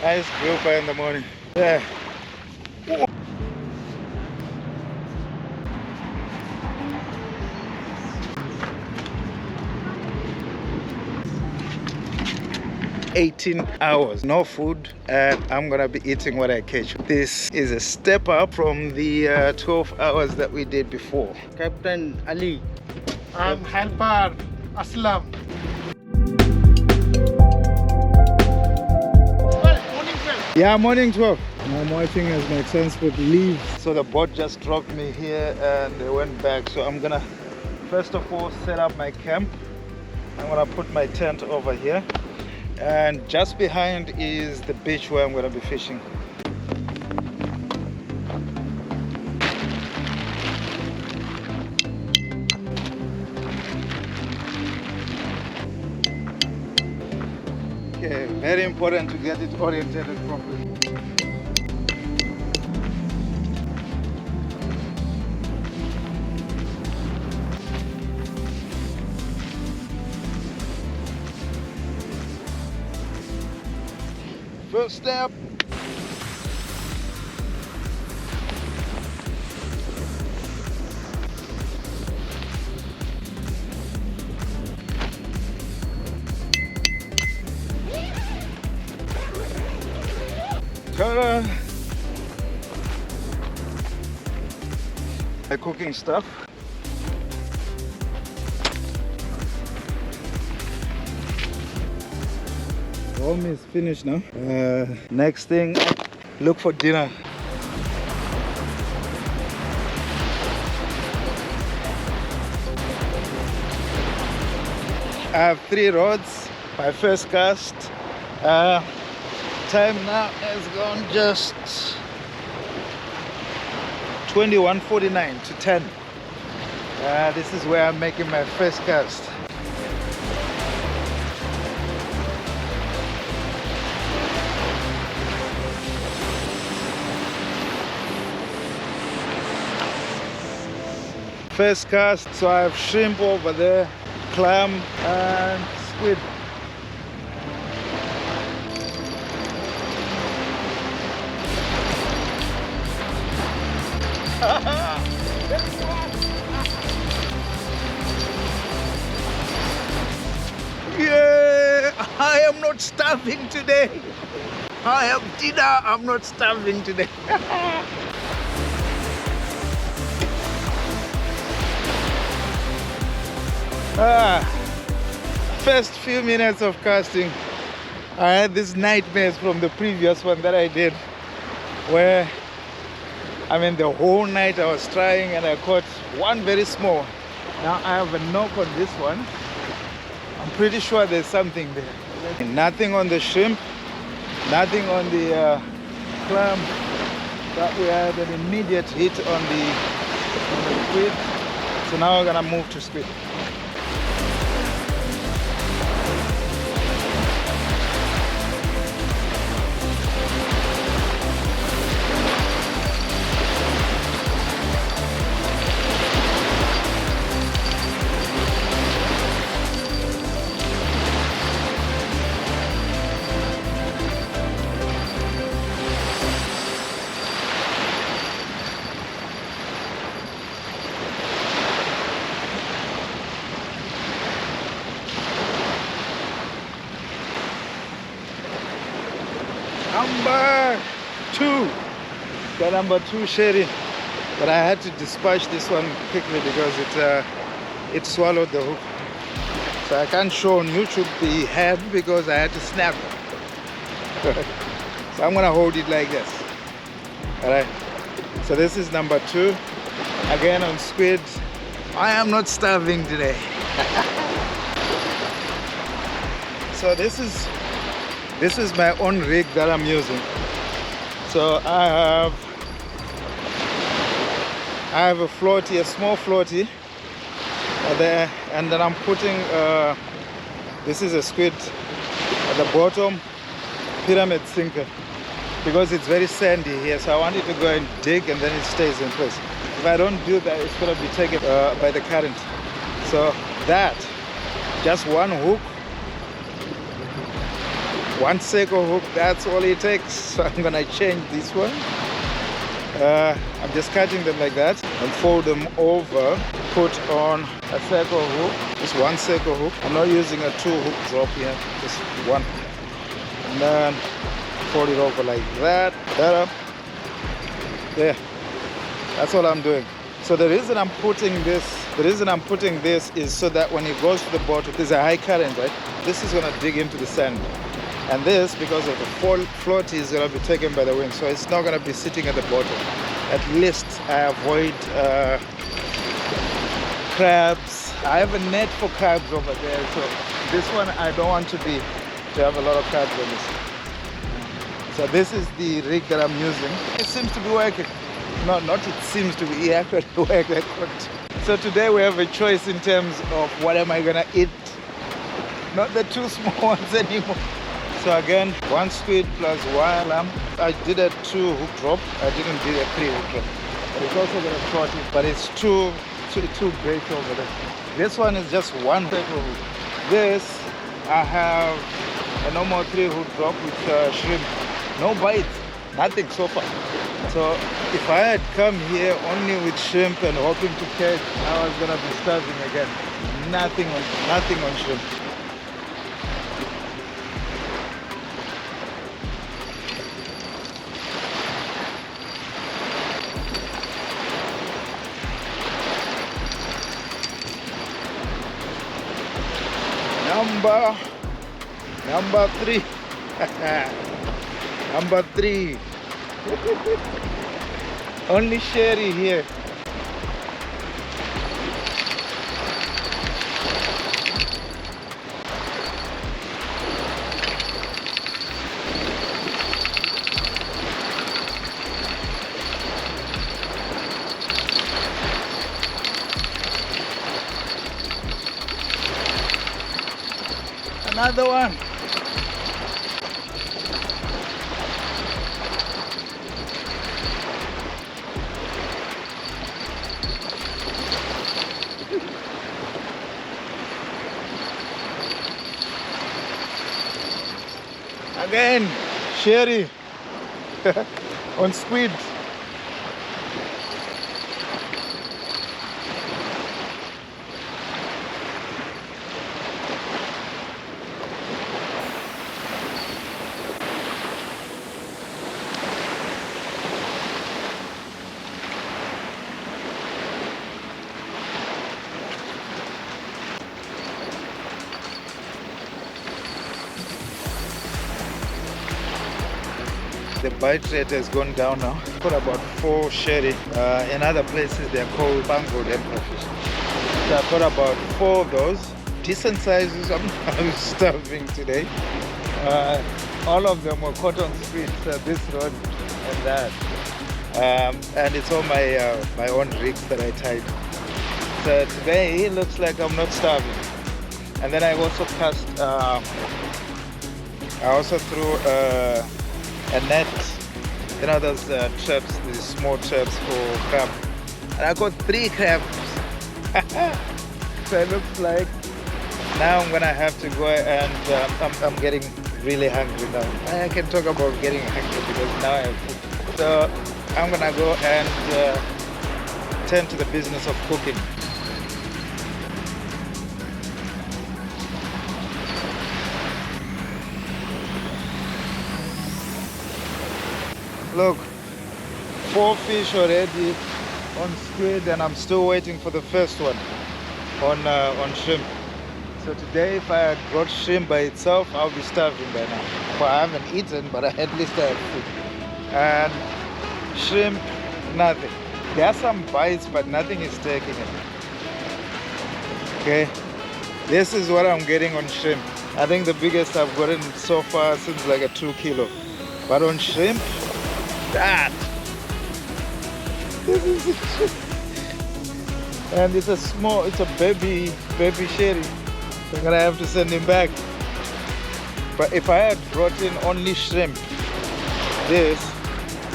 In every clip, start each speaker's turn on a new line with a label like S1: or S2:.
S1: Nice grouper in the morning. Yeah. 18 hours, no food, and I'm gonna be eating what I catch. This is a step up from the 12 hours that we did before.
S2: Captain Ali. I'm helper Aslam. Morning 12.
S1: Yeah, morning 12. I'm watching as my transport leaves. So the boat just dropped me here and they went back. So I'm gonna first of all set up my camp. I'm gonna put my tent over here. And just behind is the beach where I'm going to be fishing. Okay, very important to get it oriented properly. First step. Ta-da! My cooking stuff. Almost finished now. Next thing, look for dinner. I have 3 rods. My first cast. Time now has gone just 21:49 to 10. This is where I'm making my first cast. First cast, so I have shrimp over there, clam and squid. Yeah, I am not starving today. I have dinner, I'm not starving today. First few minutes of casting, I had these nightmares from the previous one that I did, where the whole night I was trying and I caught one very small. Now I have a knock on this one. I'm pretty sure there's something there. Nothing on the shrimp, nothing on the clam, but we had an immediate hit on the squid. So now we're gonna move to squid. Number 2, got number 2 sherry, but I had to dispatch this one quickly because it swallowed the hook. So I can't show on YouTube the head because I had to snap. So I'm gonna hold it like this. All right. So this is number 2. Again on squid. I am not starving today. So this is my own rig that I'm using. So I have a floaty, a small floaty there, and then I'm putting this is a squid at the bottom, pyramid sinker, because it's very sandy here, so I want it to go and dig and then it stays in place. If I don't do that, it's going to be taken by the current. So that, just one hook, One circle hook, that's all it takes. So I'm gonna change this one. I'm just cutting them like that and fold them over, put on a circle hook, just one circle hook. I'm not using a 2-hook drop here, just one. And then fold it over like that, better. There, that's all I'm doing. So the reason I'm putting this is so that when it goes to the bottom, there's a high current, right? This is gonna dig into the sand. And this, because of the float, is going to be taken by the wind, so it's not going to be sitting at the bottom. At least I avoid crabs. I have a net for crabs over there, so this one I don't want to have a lot of crabs on this. So this is the rig that I'm using. It seems to be working. Not it seems to be, it actually worked. So today we have a choice in terms of what am I going to eat. Not the 2 small ones anymore. So again, 1 squid plus 1 lamb. I did a 2-hook drop. I didn't do a 3-hook drop. But it's also going to short it. But it's too great over there. This one is just 1 circle hook. This, I have a normal 3-hook drop with shrimp. No bites, nothing so far. So if I had come here only with shrimp and hoping to catch, I was going to be starving again. Nothing on shrimp. Number 3. Number 3. Only sherry here. Another one. Again, sherry on squid. The bite rate has gone down now. Got about 4 sherry. In other places they're called bangled emperor fish. So I've got about 4 of those. Decent sizes. I'm starving today. All of them were caught on squid, this rod and that. And it's all my own rigs that I tied. So today it looks like I'm not starving. And then I also cast, I also threw a net, you know, those traps, these small traps for crab. And I got 3 crabs. So it looks like now I'm gonna have to go, and I'm getting really hungry now. I can talk about getting hungry because now I have food. So I'm gonna go and turn to the business of cooking. Look, 4 fish already on squid, and I'm still waiting for the first one on shrimp. So today, if I had brought shrimp by itself, I'll be starving by now. Well, I haven't eaten, but at least I have food. And shrimp, nothing. There are some bites, but nothing is taking it. Okay, this is what I'm getting on shrimp. I think the biggest I've gotten so far seems like a 2 kilo. But on shrimp, that. This is it. And it's a small, it's a baby sherry. So I'm gonna have to send him back. But if I had brought in only shrimp, this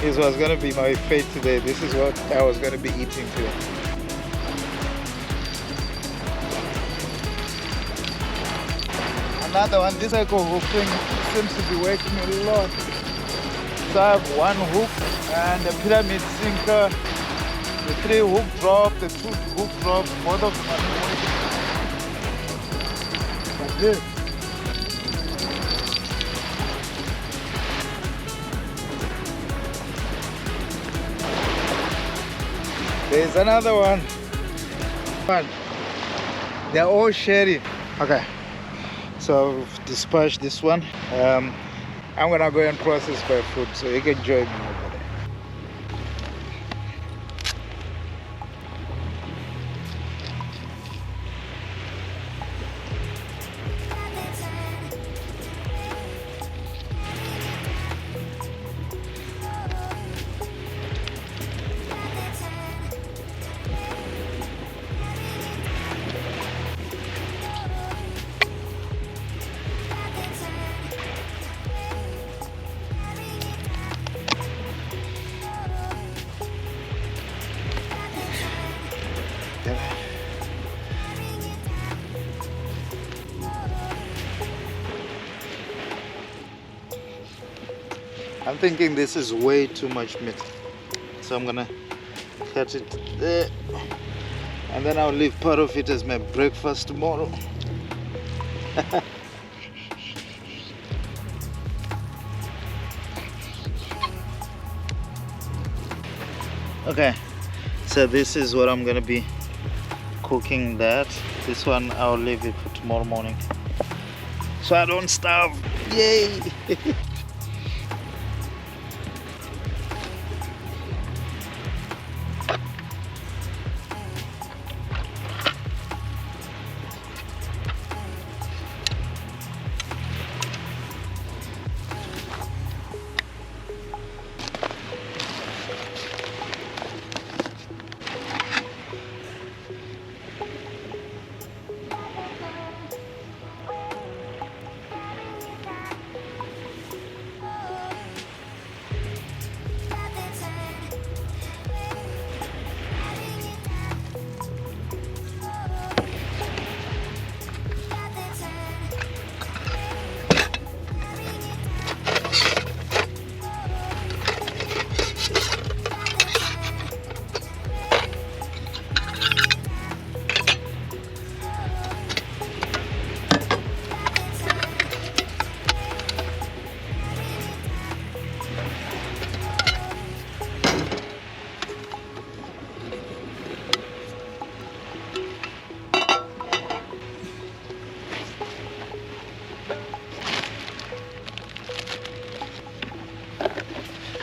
S1: is what's gonna be my fate today. This is what I was gonna be eating today. Another one, this I call hooking seems to be working a lot. So I have one hook and a pyramid sinker, the 3 hook drop, the 2 hook drop, both of them are working. Like this. There's another one. They're all sharing. Okay, so I've dispatched this one. I'm gonna go and process my food, so you can join me over there. I'm thinking this is way too much meat, so I'm gonna cut it there, and then I'll leave part of it as my breakfast tomorrow. Okay, so this is what I'm gonna be cooking. That this one I'll leave it for tomorrow morning, so I don't starve. Yay!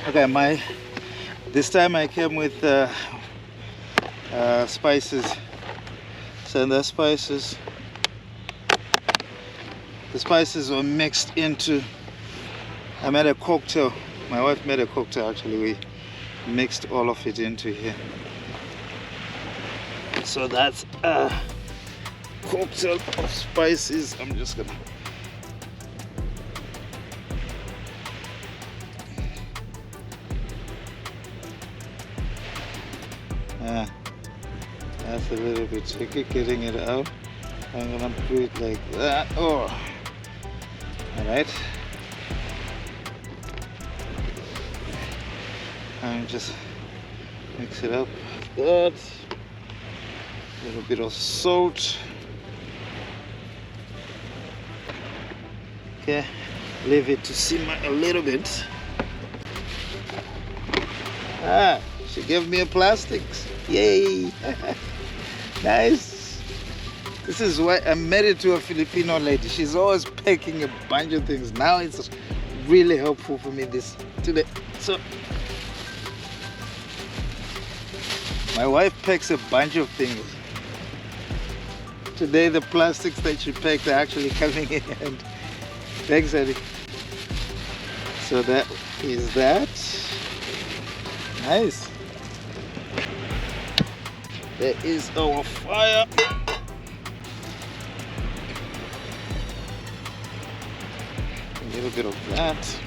S1: Okay, this time I came with spices. So the spices were mixed into, I made a cocktail. My wife made a cocktail actually. We mixed all of it into here. So that's a cocktail of spices. I'm just gonna that's a little bit tricky getting it out. I'm gonna put it like that. Oh, all right. And just mix it up like that. A little bit of salt. Okay, leave it to simmer a little bit. She gave me a plastics. Yay! Nice. This is why I'm married to a Filipino lady. She's always packing a bunch of things. Now it's really helpful for me today. So my wife packs a bunch of things. Today the plastics that she packed are actually coming in. And thanks, Eddie. So that is that. Nice. There is our fire. A little bit of that.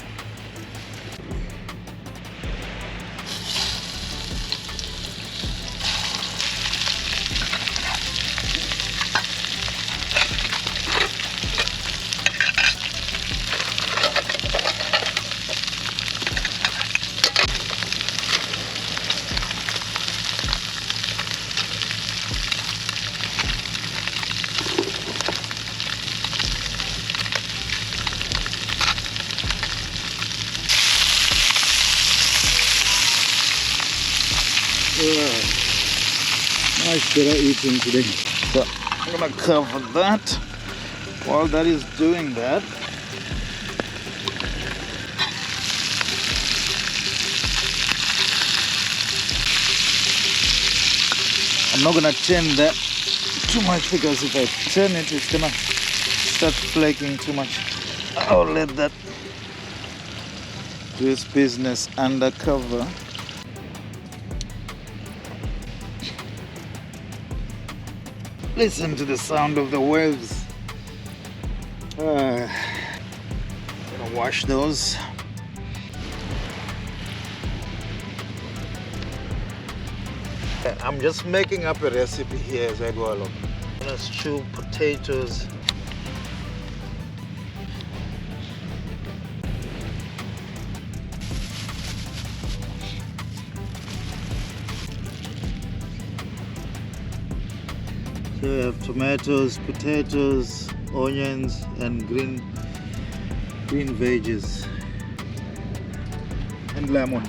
S1: that are eating today. So I'm gonna cover that. While that is doing that, I'm not gonna turn that too much, because if I turn it, it's gonna start flaking too much. I'll let that do its business undercover. Listen to the sound of the waves. Gonna wash those. I'm just making up a recipe here as I go along. I'm gonna stew potatoes. So we have tomatoes, potatoes, onions, and green veggies, and lemon.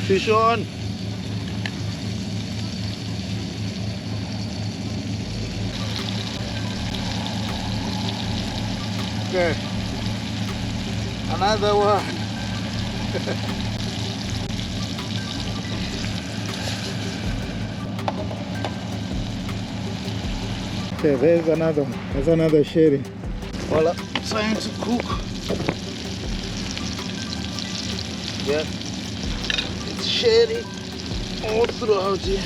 S1: Fish on. Okay, another one. Okay, there's another one. There's another sherry. While I'm trying to cook. Yeah. Sherry all throughout here.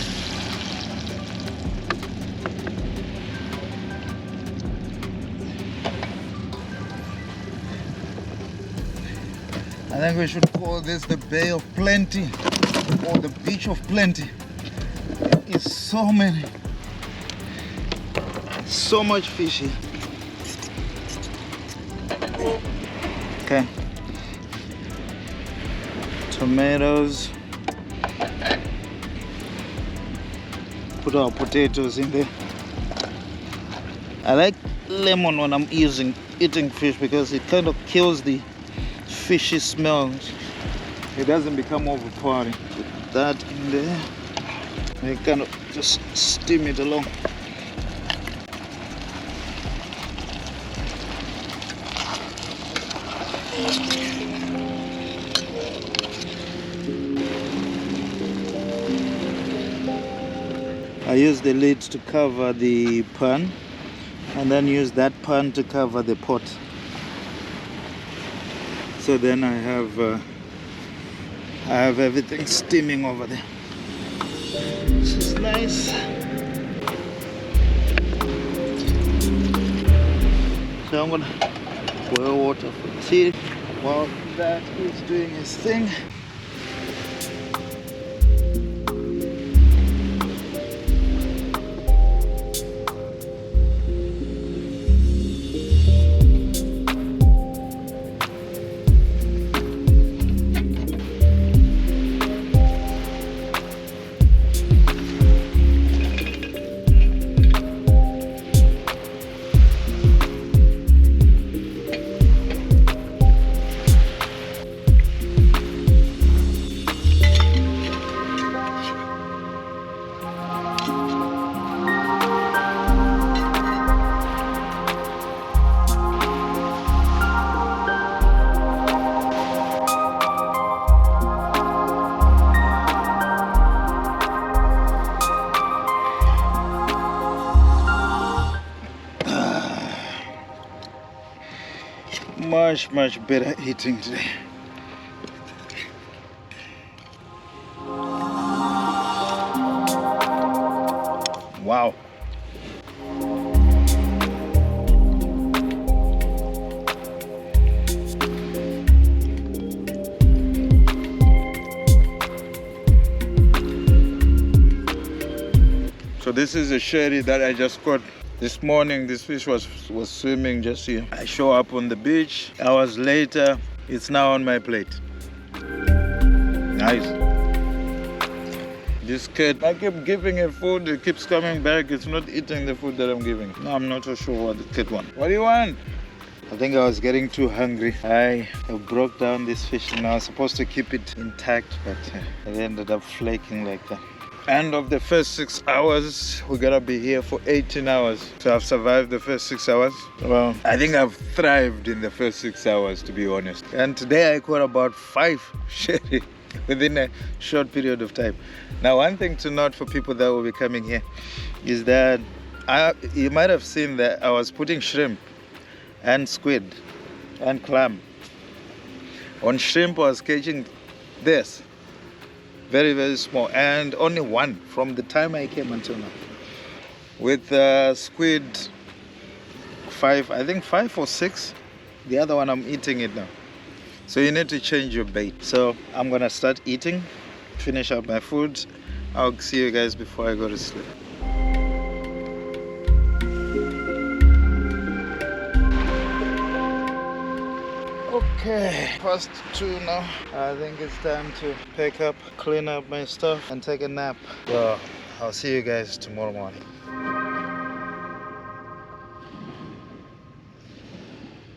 S1: I think we should call this the Bay of Plenty, or the Beach of Plenty. It's so much fish here. Okay. Tomatoes. Put our potatoes in there. I like lemon when I'm eating fish, because it kind of kills the fishy smell. It doesn't become overpowering. Put that in there. And kind of just steam it along. I use the lid to cover the pan, and then use that pan to cover the pot. So then I have everything steaming over there. This is nice. So I'm gonna boil water for tea while that is doing its thing. much better eating today. Wow. So this is a sherry that I just caught this morning. This fish was swimming just here. I show up on the beach. Hours later, it's now on my plate. Nice. This kid, I keep giving it food. It keeps coming back. It's not eating the food that I'm giving. No, I'm not so sure what the kid wants. What do you want? I think I was getting too hungry. I broke down this fish and I was supposed to keep it intact, but it ended up flaking like that. End of the first 6 hours, we're gonna be here for 18 hours. So I've survived the first 6 hours. Well, I think I've thrived in the first 6 hours, to be honest. And today I caught about 5 sherry within a short period of time. Now, one thing to note for people that will be coming here is that you might have seen that I was putting shrimp and squid and clam. On shrimp, I was catching this. Very small, and only one from the time I came until now. With squid, I think 5 or 6. The other one, I'm eating it now. So you need to change your bait. So I'm gonna start eating, finish up my food. I'll see you guys before I go to sleep. Okay, past 2 now. I think it's time to pick up, clean up my stuff and take a nap. Well, I'll see you guys tomorrow morning.